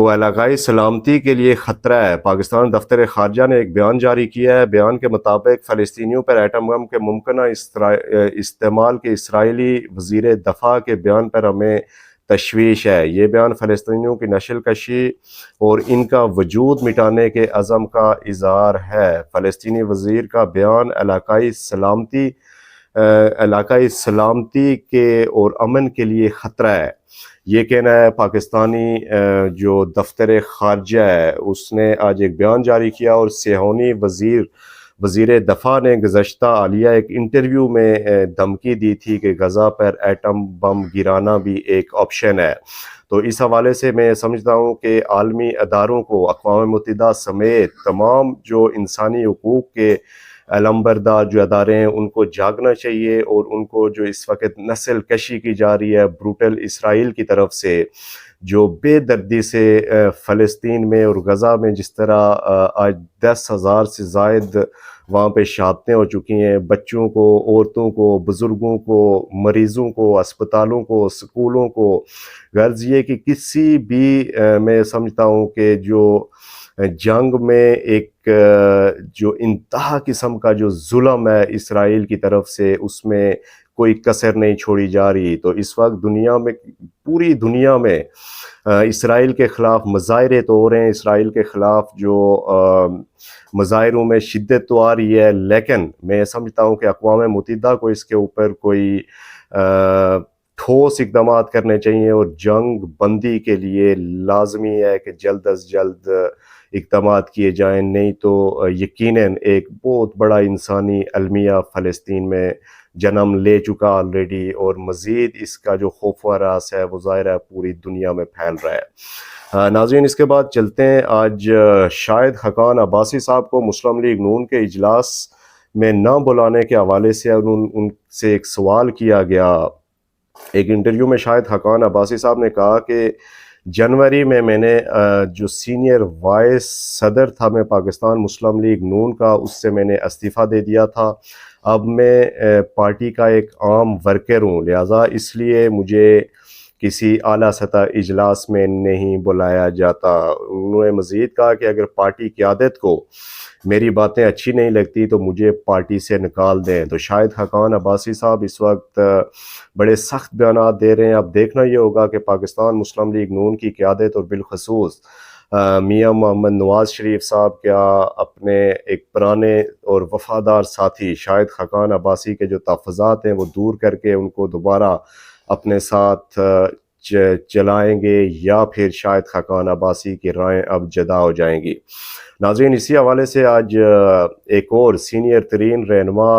کو علاقائی سلامتی کے لیے خطرہ ہے۔ پاکستان دفتر خارجہ نے ایک بیان جاری کیا ہے۔ بیان کے مطابق فلسطینیوں پر ایٹم بم کے ممکنہ استعمال کے اسرائیلی وزیر دفاع کے بیان پر ہمیں تشویش ہے۔ یہ بیان فلسطینیوں کی نسل کشی اور ان کا وجود مٹانے کے عزم کا اظہار ہے۔ فلسطینی وزیر کا بیان علاقائی سلامتی کے اور امن کے لیے خطرہ ہے، یہ کہنا ہے پاکستانی جو دفتر خارجہ ہے اس نے آج ایک بیان جاری کیا، اور صہیونی وزیر دفاع نے گزشتہ حالیہ ایک انٹرویو میں دھمکی دی تھی کہ غزہ پر ایٹم بم گرانا بھی ایک آپشن ہے۔ تو اس حوالے سے میں سمجھتا ہوں کہ عالمی اداروں کو، اقوام متحدہ سمیت تمام جو انسانی حقوق کے علمبردار جو ادارے ہیں ان کو جاگنا چاہیے، اور ان کو جو اس وقت نسل کشی کی جا رہی ہے بروٹل اسرائیل کی طرف سے، جو بے دردی سے فلسطین میں اور غزہ میں جس طرح آج 10,000 سے زائد وہاں پہ شہادتیں ہو چکی ہیں، بچوں کو، عورتوں کو، بزرگوں کو، مریضوں کو، اسپتالوں کو، سکولوں کو، غرض یہ کہ کسی بھی میں سمجھتا ہوں کہ جو جنگ میں ایک جو انتہا قسم کا جو ظلم ہے اسرائیل کی طرف سے، اس میں کوئی کسر نہیں چھوڑی جا رہی۔ تو اس وقت دنیا میں، پوری دنیا میں اسرائیل کے خلاف مظاہرے تو ہو رہے ہیں، اسرائیل کے خلاف جو مظاہروں میں شدت تو آ رہی ہے، لیکن میں سمجھتا ہوں کہ اقوام متحدہ کو اس کے اوپر کوئی ٹھوس اقدامات کرنے چاہیے، اور جنگ بندی کے لیے لازمی ہے کہ جلد از جلد اقدامات کیے جائیں، نہیں تو یقیناً ایک بہت بڑا انسانی المیہ فلسطین میں جنم لے چکا آلریڈی، اور مزید اس کا جو خوف و ہراس ہے وہ ظاہر ہے پوری دنیا میں پھیل رہا ہے۔ ناظرین اس کے بعد چلتے ہیں، آج شاہد خاقان عباسی صاحب کو مسلم لیگ نون کے اجلاس میں نہ بلانے کے حوالے سے ان سے ایک سوال کیا گیا۔ ایک انٹرویو میں شاہد خاقان عباسی صاحب نے کہا کہ جنوری میں نے جو سینئر وائس صدر تھا میں پاکستان مسلم لیگ نون کا، اس سے میں نے استعفیٰ دے دیا تھا، اب میں پارٹی کا ایک عام ورکر ہوں، لہٰذا اس لیے مجھے کسی اعلیٰ سطح اجلاس میں نہیں بلایا جاتا۔ انہوں نے مزید کہا کہ اگر پارٹی قیادت کو میری باتیں اچھی نہیں لگتی تو مجھے پارٹی سے نکال دیں۔ تو شاہد خاقان عباسی صاحب اس وقت بڑے سخت بیانات دے رہے ہیں۔ اب دیکھنا یہ ہوگا کہ پاکستان مسلم لیگ نون کی قیادت اور بالخصوص میاں محمد نواز شریف صاحب کیا اپنے ایک پرانے اور وفادار ساتھی شاہد خاقان عباسی کے جو تحفظات ہیں وہ دور کر کے ان کو دوبارہ اپنے ساتھ چلائیں گے، یا پھر شاہد خاقان عباسی کی رائیں اب جدا ہو جائیں گی۔ ناظرین اسی حوالے سے آج ایک اور سینئر ترین رہنما،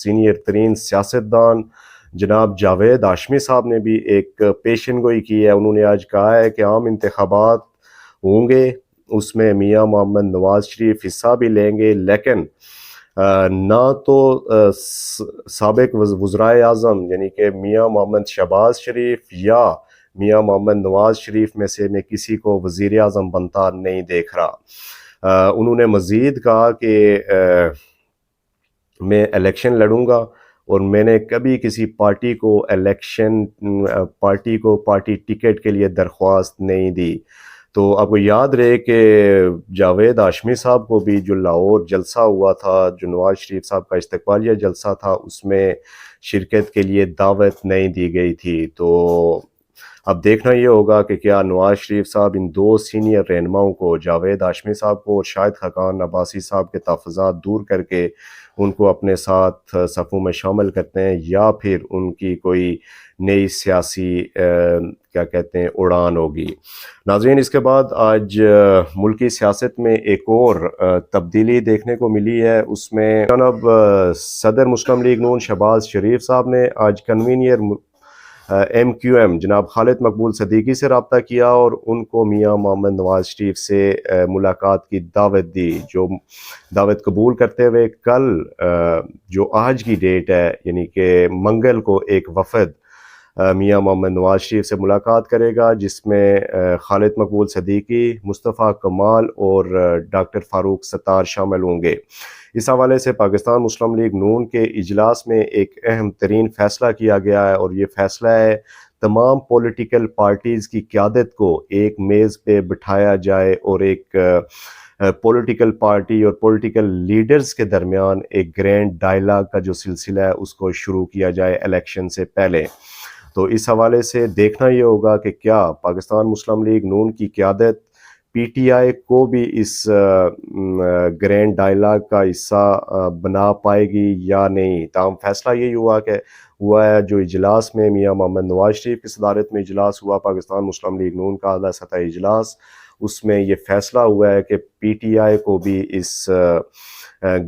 سینئر ترین سیاستدان جناب جاوید ہاشمی صاحب نے بھی ایک پیشن گوئی کی ہے۔ انہوں نے آج کہا ہے کہ عام انتخابات ہوں گے، اس میں میاں محمد نواز شریف حصہ بھی لیں گے، لیکن نہ تو سابق وزرائے اعظم یعنی کہ میاں محمد شہباز شریف یا میاں محمد نواز شریف میں سے میں کسی کو وزیر اعظم بنتا نہیں دیکھ رہا۔ انہوں نے مزید کہا کہ میں الیکشن لڑوں گا، اور میں نے کبھی کسی پارٹی کو پارٹی ٹکٹ کے لیے درخواست نہیں دی۔ تو آپ کو یاد رہے کہ جاوید ہاشمی صاحب کو بھی جو لاہور جلسہ ہوا تھا، جو نواز شریف صاحب کا استقبالیہ جلسہ تھا، اس میں شرکت کے لیے دعوت نہیں دی گئی تھی۔ تو اب دیکھنا یہ ہوگا کہ کیا نواز شریف صاحب ان دو سینئر رہنماؤں کو، جاوید ہاشمی صاحب کو اور شاہد خاقان عباسی صاحب کے تحفظات دور کر کے ان کو اپنے ساتھ صفوں میں شامل کرتے ہیں، یا پھر ان کی کوئی نئی سیاسی اڑان ہوگی۔ ناظرین اس کے بعد آج ملکی سیاست میں ایک اور تبدیلی دیکھنے کو ملی ہے۔ اس میں جناب صدر مسلم لیگ نون شہباز شریف صاحب نے آج کنوینئر MQM جناب خالد مقبول صدیقی سے رابطہ کیا، اور ان کو میاں محمد نواز شریف سے ملاقات کی دعوت دی، جو دعوت قبول کرتے ہوئے کل جو آج کی ڈیٹ ہے یعنی کہ منگل کو ایک وفد میاں محمد نواز شریف سے ملاقات کرے گا، جس میں خالد مقبول صدیقی، مصطفیٰ کمال اور ڈاکٹر فاروق ستار شامل ہوں گے۔ اس حوالے سے پاکستان مسلم لیگ نون کے اجلاس میں ایک اہم ترین فیصلہ کیا گیا ہے، اور یہ فیصلہ ہے تمام پولیٹیکل پارٹیز کی قیادت کو ایک میز پہ بٹھایا جائے اور ایک پولیٹیکل پارٹی اور پولیٹیکل لیڈرز کے درمیان ایک گرینڈ ڈائلاگ کا جو سلسلہ ہے اس کو شروع کیا جائے الیکشن سے پہلے۔ تو اس حوالے سے دیکھنا یہ ہوگا کہ کیا پاکستان مسلم لیگ نون کی قیادت پی ٹی آئی کو بھی اس گرینڈ ڈائلاگ کا حصہ بنا پائے گی یا نہیں۔ تاہم فیصلہ یہی ہوا ہے جو اجلاس میں میاں محمد نواز شریف کی صدارت میں اجلاس ہوا، پاکستان مسلم لیگ نون کا اعلیٰ سطحی اجلاس، اس میں یہ فیصلہ ہوا ہے کہ پی ٹی آئی کو بھی اس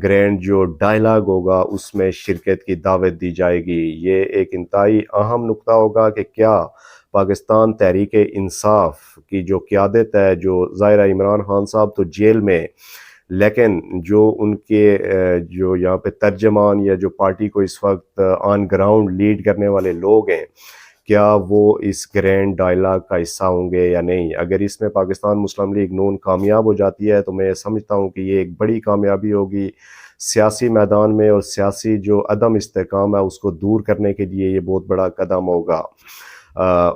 گرینڈ جو ڈائلاگ ہوگا اس میں شرکت کی دعوت دی جائے گی۔ یہ ایک انتہائی اہم نقطہ ہوگا کہ کیا پاکستان تحریک انصاف کی جو قیادت ہے، جو ظاہرہ عمران خان صاحب تو جیل میں، لیکن جو ان کے جو یہاں پہ ترجمان یا جو پارٹی کو اس وقت آن گراؤنڈ لیڈ کرنے والے لوگ ہیں، کیا وہ اس گرینڈ ڈائلاگ کا حصہ ہوں گے یا نہیں۔ اگر اس میں پاکستان مسلم لیگ نون کامیاب ہو جاتی ہے تو میں سمجھتا ہوں کہ یہ ایک بڑی کامیابی ہوگی سیاسی میدان میں، اور سیاسی جو عدم استحکام ہے اس کو دور کرنے کے لیے یہ بہت بڑا قدم ہوگا۔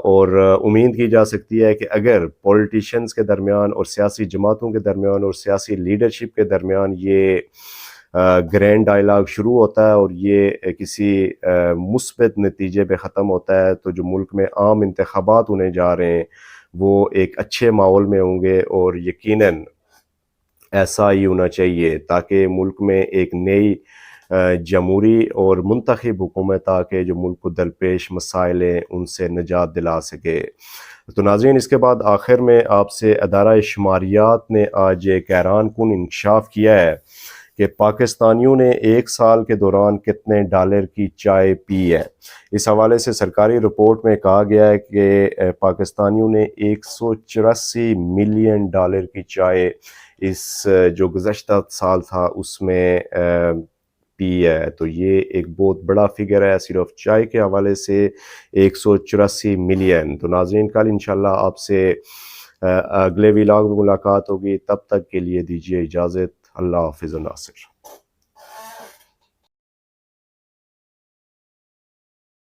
اور امید کی جا سکتی ہے کہ اگر پولیٹیشنز کے درمیان اور سیاسی جماعتوں کے درمیان اور سیاسی لیڈرشپ کے درمیان یہ گرینڈ ڈائلاگ شروع ہوتا ہے اور یہ کسی مثبت نتیجے پہ ختم ہوتا ہے، تو جو ملک میں عام انتخابات ہونے جا رہے ہیں وہ ایک اچھے ماحول میں ہوں گے، اور یقیناً ایسا ہی ہونا چاہیے تاکہ ملک میں ایک نئی جمہوری اور منتخب حکومت آ کے جو ملک کو درپیش مسائل ہیں ان سے نجات دلا سکے۔ تو ناظرین، اس کے بعد آخر میں آپ سے ادارہ شماریات نے آج ایک حیران کن انکشاف کیا ہے کہ پاکستانیوں نے ایک سال کے دوران کتنے ڈالر کی چائے پی ہے۔ اس حوالے سے سرکاری رپورٹ میں کہا گیا ہے کہ پاکستانیوں نے 184 ملین ڈالر کی چائے اس جو گزشتہ سال تھا اس میں پی ہے۔ تو یہ ایک بہت بڑا فگر ہے صرف چائے کے حوالے سے، 184 ملین۔ تو ناظرین، کل انشاءاللہ آپ سے اگلے ویلاگ میں ملاقات ہوگی، تب تک کے لیے دیجیے اجازت۔ اللہ حافظ ناصر۔